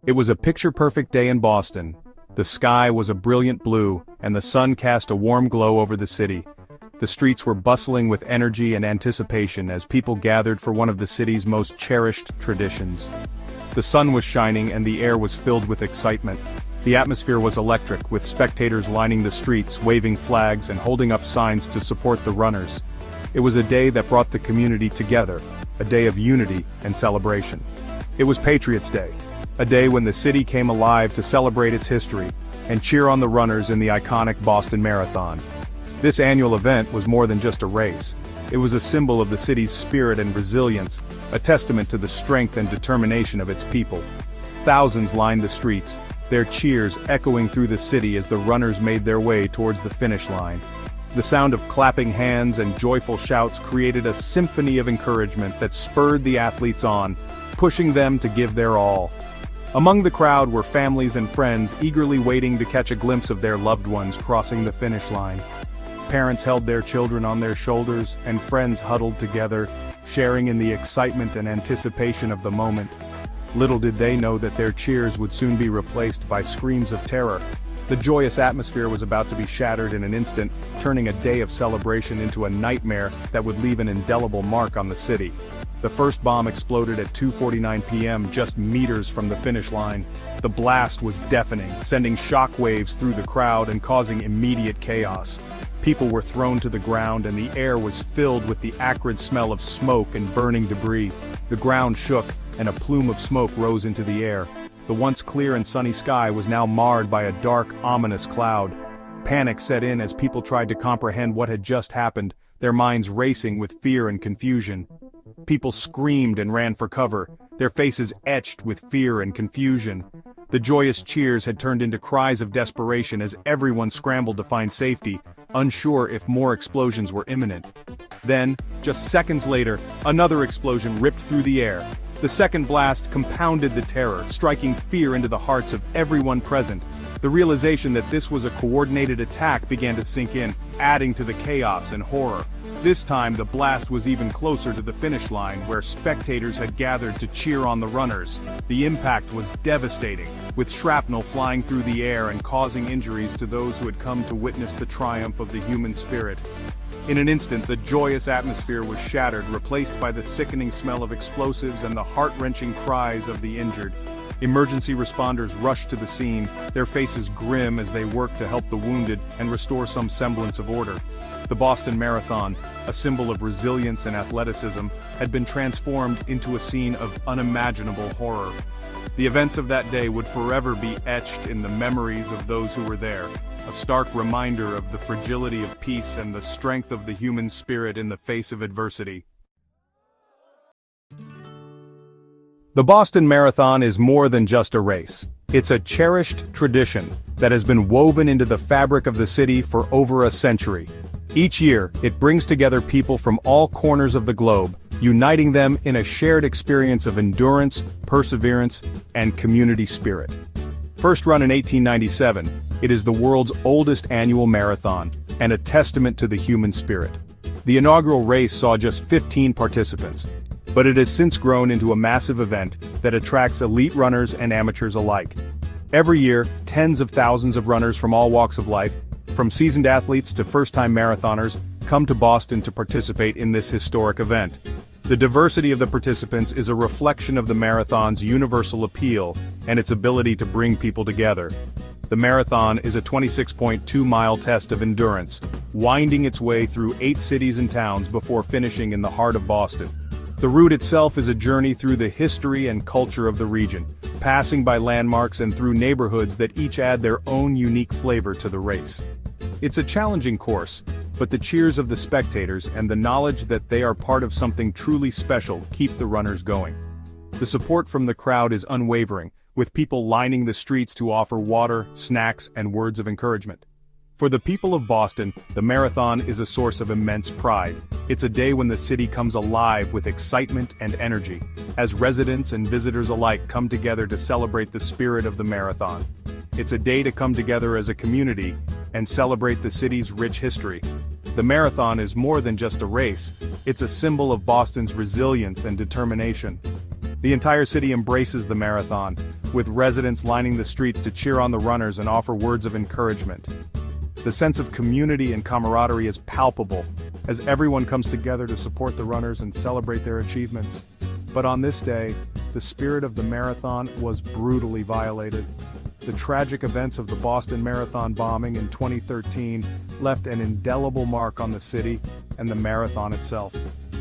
It was a picture-perfect day in Boston. The sky was a brilliant blue, and the sun cast a warm glow over the city. The streets were bustling with energy and anticipation as people gathered for one of the city's most cherished traditions. The sun was shining and the air was filled with excitement. The atmosphere was electric, with spectators lining the streets, waving flags and holding up signs to support the runners. It was a day that brought the community together, a day of unity and celebration. It was Patriots' Day, a day when the city came alive to celebrate its history and cheer on the runners in the iconic Boston Marathon. This annual event was more than just a race. It was a symbol of the city's spirit and resilience, a testament to the strength and determination of its people. Thousands lined the streets, their cheers echoing through the city as the runners made their way towards the finish line. The sound of clapping hands and joyful shouts created a symphony of encouragement that spurred the athletes on, pushing them to give their all. Among the crowd were families and friends eagerly waiting to catch a glimpse of their loved ones crossing the finish line. Parents held their children on their shoulders, and friends huddled together, sharing in the excitement and anticipation of the moment. Little did they know that their cheers would soon be replaced by screams of terror. The joyous atmosphere was about to be shattered in an instant, turning a day of celebration into a nightmare that would leave an indelible mark on the city. The first bomb exploded at 2:49 p.m. just meters from the finish line. The blast was deafening, sending shock waves through the crowd and causing immediate chaos. People were thrown to the ground and the air was filled with the acrid smell of smoke and burning debris. The ground shook, and a plume of smoke rose into the air. The once clear and sunny sky was now marred by a dark, ominous cloud. Panic set in as people tried to comprehend what had just happened, their minds racing with fear and confusion. People screamed and ran for cover, their faces etched with fear and confusion. The joyous cheers had turned into cries of desperation as everyone scrambled to find safety, unsure if more explosions were imminent. Then, just seconds later, another explosion ripped through the air. The second blast compounded the terror, striking fear into the hearts of everyone present. The realization that this was a coordinated attack began to sink in, adding to the chaos and horror. This time the blast was even closer to the finish line, where spectators had gathered to cheer on the runners. The impact was devastating, with shrapnel flying through the air and causing injuries to those who had come to witness the triumph of the human spirit. In an instant, the joyous atmosphere was shattered, replaced by the sickening smell of explosives and the heart-wrenching cries of the injured. Emergency responders rushed to the scene, their faces grim as they worked to help the wounded and restore some semblance of order. The Boston Marathon, a symbol of resilience and athleticism, had been transformed into a scene of unimaginable horror. The events of that day would forever be etched in the memories of those who were there, a stark reminder of the fragility of peace and the strength of the human spirit in the face of adversity. The Boston Marathon is more than just a race. It's a cherished tradition that has been woven into the fabric of the city for over a century. Each year, it brings together people from all corners of the globe, uniting them in a shared experience of endurance, perseverance, and community spirit. First run in 1897, it is the world's oldest annual marathon, and a testament to the human spirit. The inaugural race saw just 15 participants, but it has since grown into a massive event that attracts elite runners and amateurs alike. Every year, tens of thousands of runners from all walks of life, from seasoned athletes to first-time marathoners, come to Boston to participate in this historic event. The diversity of the participants is a reflection of the marathon's universal appeal and its ability to bring people together. The marathon is a 26.2-mile test of endurance, winding its way through 8 cities and towns before finishing in the heart of Boston. The route itself is a journey through the history and culture of the region, passing by landmarks and through neighborhoods that each add their own unique flavor to the race. It's a challenging course, but the cheers of the spectators and the knowledge that they are part of something truly special keep the runners going. The support from the crowd is unwavering, with people lining the streets to offer water, snacks, and words of encouragement. For the people of Boston, the marathon is a source of immense pride. It's a day when the city comes alive with excitement and energy, as residents and visitors alike come together to celebrate the spirit of the marathon. It's a day to come together as a community and celebrate the city's rich history. The marathon is more than just a race, it's a symbol of Boston's resilience and determination. The entire city embraces the marathon, with residents lining the streets to cheer on the runners and offer words of encouragement. The sense of community and camaraderie is palpable, as everyone comes together to support the runners and celebrate their achievements. But on this day, the spirit of the marathon was brutally violated. The tragic events of the Boston Marathon bombing in 2013 left an indelible mark on the city and the marathon itself.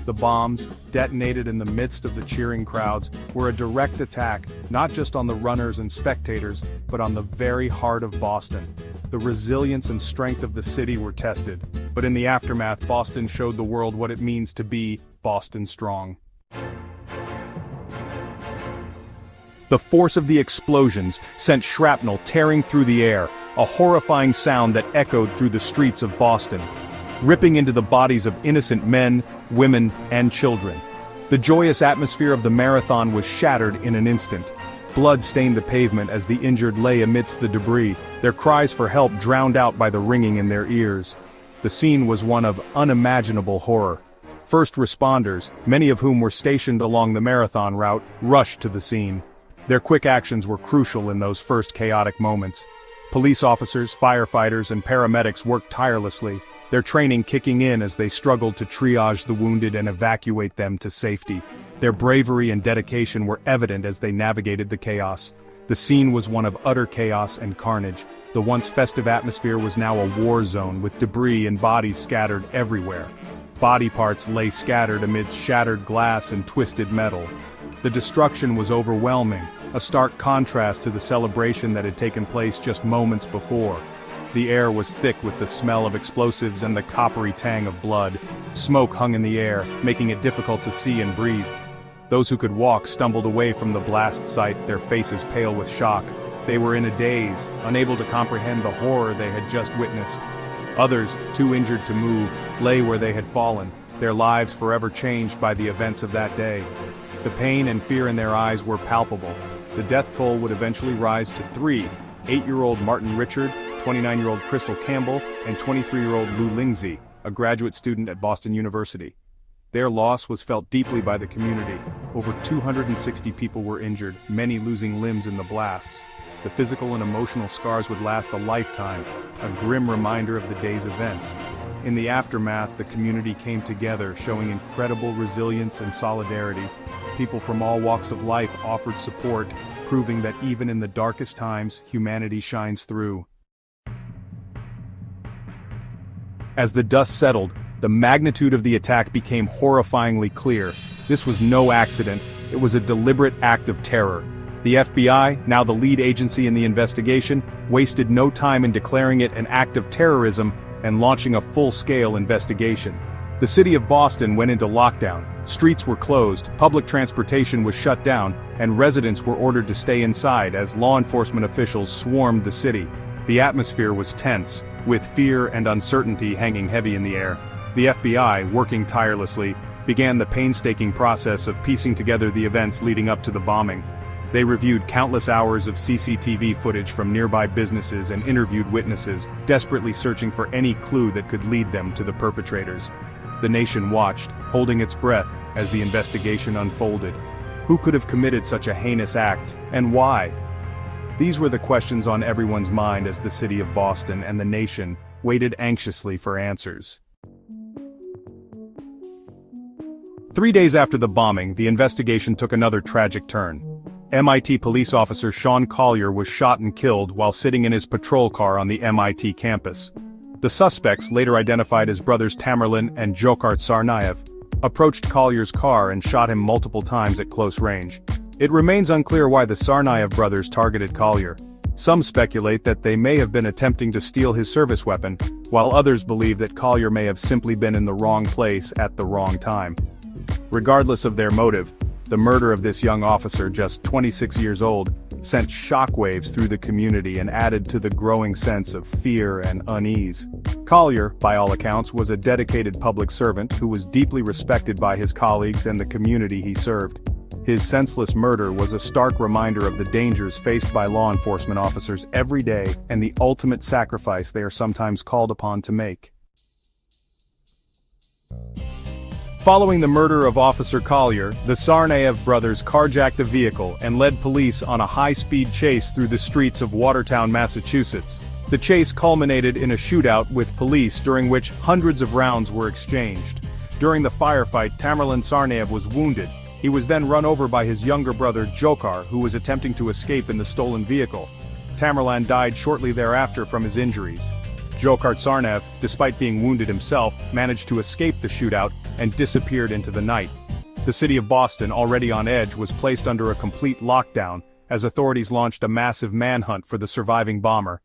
The bombs, detonated in the midst of the cheering crowds, were a direct attack, not just on the runners and spectators, but on the very heart of Boston. The resilience and strength of the city were tested, but in the aftermath, Boston showed the world what it means to be Boston strong. The force of the explosions sent shrapnel tearing through the air, a horrifying sound that echoed through the streets of Boston, ripping into the bodies of innocent men, women, and children. The joyous atmosphere of the marathon was shattered in an instant. Blood stained the pavement as the injured lay amidst the debris, their cries for help drowned out by the ringing in their ears. The scene was one of unimaginable horror. First responders, many of whom were stationed along the marathon route, rushed to the scene. Their quick actions were crucial in those first chaotic moments. Police officers, firefighters, and paramedics worked tirelessly, their training kicking in as they struggled to triage the wounded and evacuate them to safety. Their bravery and dedication were evident as they navigated the chaos. The scene was one of utter chaos and carnage. The once festive atmosphere was now a war zone with debris and bodies scattered everywhere. Body parts lay scattered amidst shattered glass and twisted metal. The destruction was overwhelming, a stark contrast to the celebration that had taken place just moments before. The air was thick with the smell of explosives and the coppery tang of blood. Smoke hung in the air, making it difficult to see and breathe. Those who could walk stumbled away from the blast site, their faces pale with shock. They were in a daze, unable to comprehend the horror they had just witnessed. Others, too injured to move, lay where they had fallen, their lives forever changed by the events of that day. The pain and fear in their eyes were palpable. The death toll would eventually rise to 3: 8-year-old Martin Richard, 29-year-old Crystal Campbell, and 23-year-old Lou Lingzi, a graduate student at Boston University. Their loss was felt deeply by the community. Over 260 people were injured, many losing limbs in the blasts. The physical and emotional scars would last a lifetime, a grim reminder of the day's events. In the aftermath, the community came together, showing incredible resilience and solidarity. People from all walks of life offered support, proving that even in the darkest times, humanity shines through. As the dust settled, the magnitude of the attack became horrifyingly clear. This was no accident, it was a deliberate act of terror. The FBI, now the lead agency in the investigation, wasted no time in declaring it an act of terrorism and launching a full-scale investigation. The city of Boston went into lockdown, streets were closed, public transportation was shut down, and residents were ordered to stay inside as law enforcement officials swarmed the city. The atmosphere was tense, with fear and uncertainty hanging heavy in the air. The FBI, working tirelessly, began the painstaking process of piecing together the events leading up to the bombing. They reviewed countless hours of CCTV footage from nearby businesses and interviewed witnesses, desperately searching for any clue that could lead them to the perpetrators. The nation watched, holding its breath, as the investigation unfolded. Who could have committed such a heinous act, and why? These were the questions on everyone's mind as the city of Boston and the nation waited anxiously for answers. 3 days after the bombing, the investigation took another tragic turn. MIT police officer Sean Collier was shot and killed while sitting in his patrol car on the MIT campus. The suspects, later identified as brothers Tamerlan and Dzhokhar Tsarnaev, approached Collier's car and shot him multiple times at close range. It remains unclear why the Tsarnaev brothers targeted Collier. Some speculate that they may have been attempting to steal his service weapon, while others believe that Collier may have simply been in the wrong place at the wrong time. Regardless of their motive, the murder of this young officer, just 26 years old, sent shockwaves through the community and added to the growing sense of fear and unease. Collier, by all accounts, was a dedicated public servant who was deeply respected by his colleagues and the community he served. His senseless murder was a stark reminder of the dangers faced by law enforcement officers every day and the ultimate sacrifice they are sometimes called upon to make. Following the murder of Officer Collier, the Tsarnaev brothers carjacked a vehicle and led police on a high-speed chase through the streets of Watertown, Massachusetts. The chase culminated in a shootout with police during which hundreds of rounds were exchanged. During the firefight, Tamerlan Tsarnaev was wounded. He was then run over by his younger brother Dzhokhar, who was attempting to escape in the stolen vehicle. Tamerlan died shortly thereafter from his injuries. Dzhokhar Tsarnaev, despite being wounded himself, managed to escape the shootout and disappeared into the night. The city of Boston, already on edge, was placed under a complete lockdown, as authorities launched a massive manhunt for the surviving bomber.